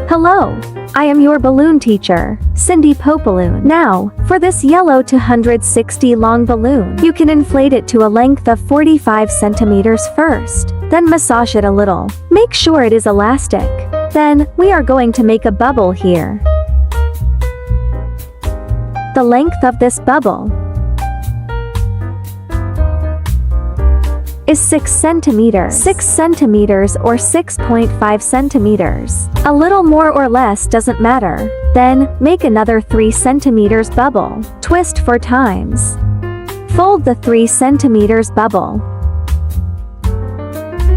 Hello, I am your balloon teacher, Cindy Popaloon. Now, for this yellow 260 long balloon, you can inflate it to a length of 45 centimeters first, then massage it a little. Make sure it is elastic. Then, we are going to make a bubble here. The length of this bubble is 6 centimeters. 6 centimeters or 6.5 centimeters. A little more or less doesn't matter. Then, make another 3 centimeters bubble. Twist 4 times. Fold the 3 centimeters bubble.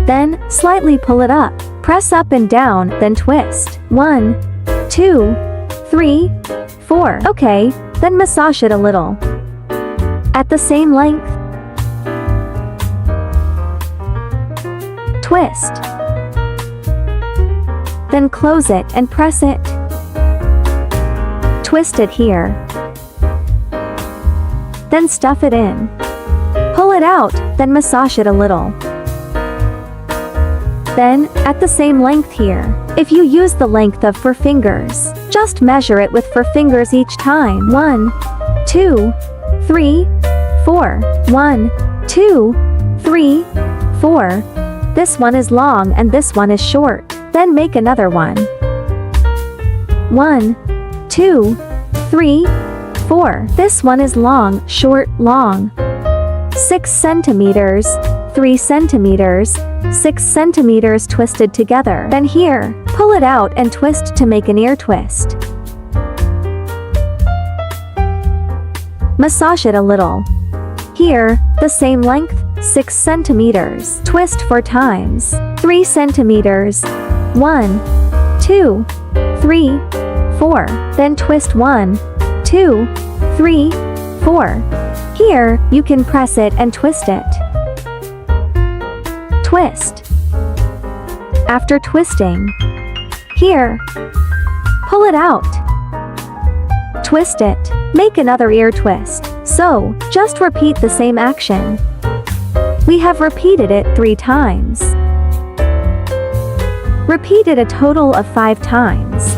Then, slightly pull it up. Press up and down, then twist. 1, 2, 3, 4. Okay, then massage it a little. At the same length. Twist. Then close it and press it. Twist it here. Then stuff it in. Pull it out, then massage it a little. Then, at the same length here. If you use the length of 4 fingers, just measure it with 4 fingers each time. 1, 2, 3, 4. 1, 2, 3, 4. This one is long and this one is short. Then make another one. 1, 2, 3, 4. This one is long, short, long. 6 centimeters, 3 centimeters, 6 centimeters twisted together. Then here, pull it out and twist to make an ear twist. Massage it a little. Here, the same length, 6 centimeters. Twist 4 times. 3 centimeters. 1, 2, 3, 4. Then twist 1, 2, 3, 4. Here, you can press it and twist it. Twist. After twisting. Here. Pull it out. Twist it. Make another ear twist. So, just repeat the same action. We have repeated it 3 times. Repeat it a total of 5 times.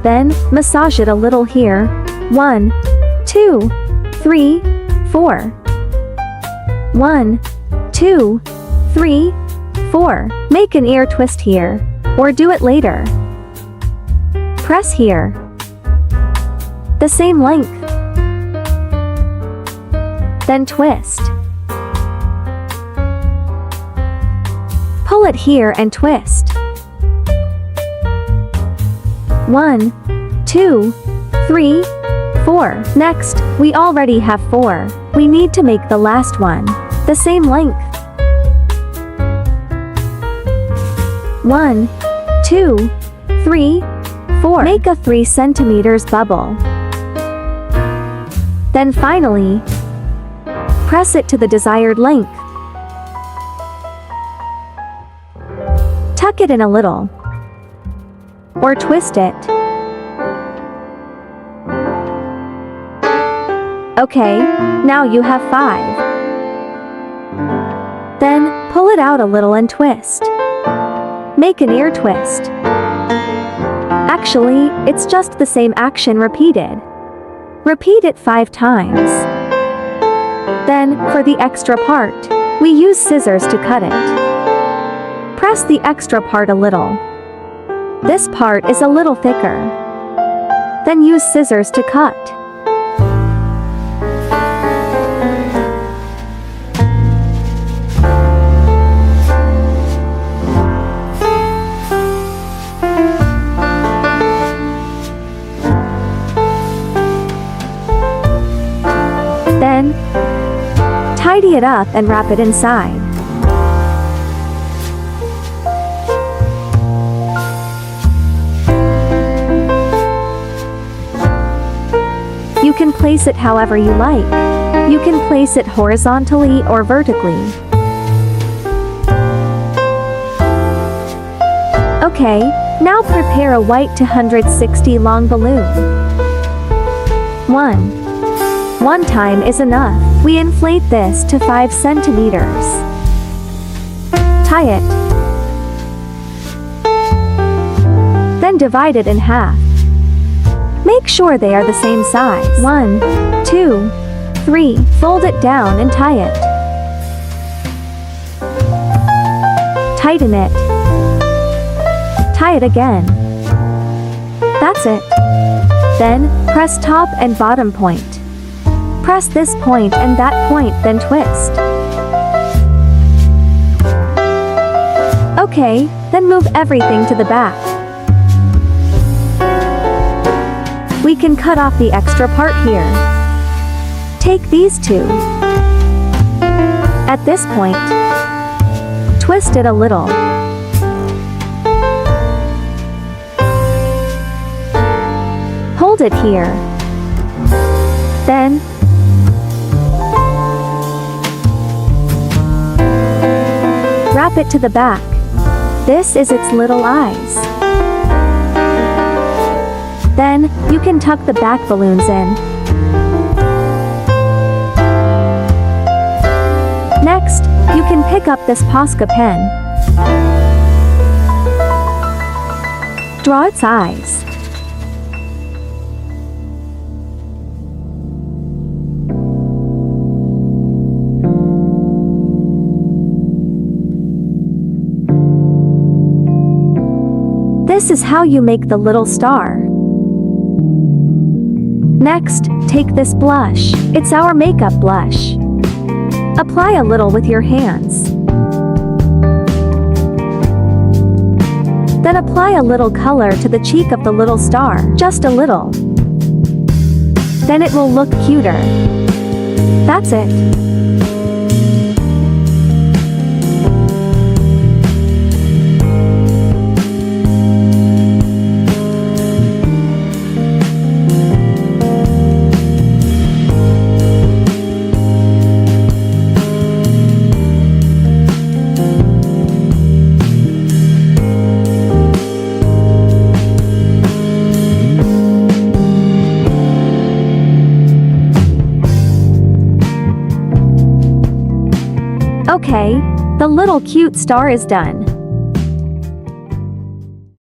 Then, massage it a little here. 1, 2, 3, 4. 1, 2, 3, 4. Make an ear twist here. Or do it later. Press here. The same length. Then twist. Pull it here and twist. 1, 2, 3, 4. Next, we already have 4. We need to make the last one. The same length. 1, 2, 3, 4. Make a 3 centimeters bubble. Then finally, press it to the desired length. Tuck it in a little. Or twist it. Okay, now you have 5. Then, pull it out a little and twist. Make an ear twist. Actually, it's just the same action repeated. Repeat it 5 times. Then, for the extra part, we use scissors to cut it. Press the extra part a little. This part is a little thicker. Then use scissors to cut. Then, tidy it up and wrap it inside. You can place it however you like. You can place it horizontally or vertically. Okay, now prepare a white 260 long balloon. 1. 1 time is enough. We inflate this to 5 centimeters. Tie it. Then divide it in half. Make sure they are the same size. 1, 2, 3. Fold it down and tie it. Tighten it. Tie it again. That's it. Then, press top and bottom point. Press this point and that point, then twist. Okay, then move everything to the back. We can cut off the extra part here. Take these two. At this point, twist it a little. Hold it here. Then, wrap it to the back. This is its little eyes. Then, you can tuck the back balloons in. Next, you can pick up this Posca pen. Draw its eyes. This is how you make the little star. Next, take this blush. It's our makeup blush. Apply a little with your hands. Then apply a little color to the cheek of the little star. Just a little. Then it will look cuter. That's it. Okay, the little cute star is done.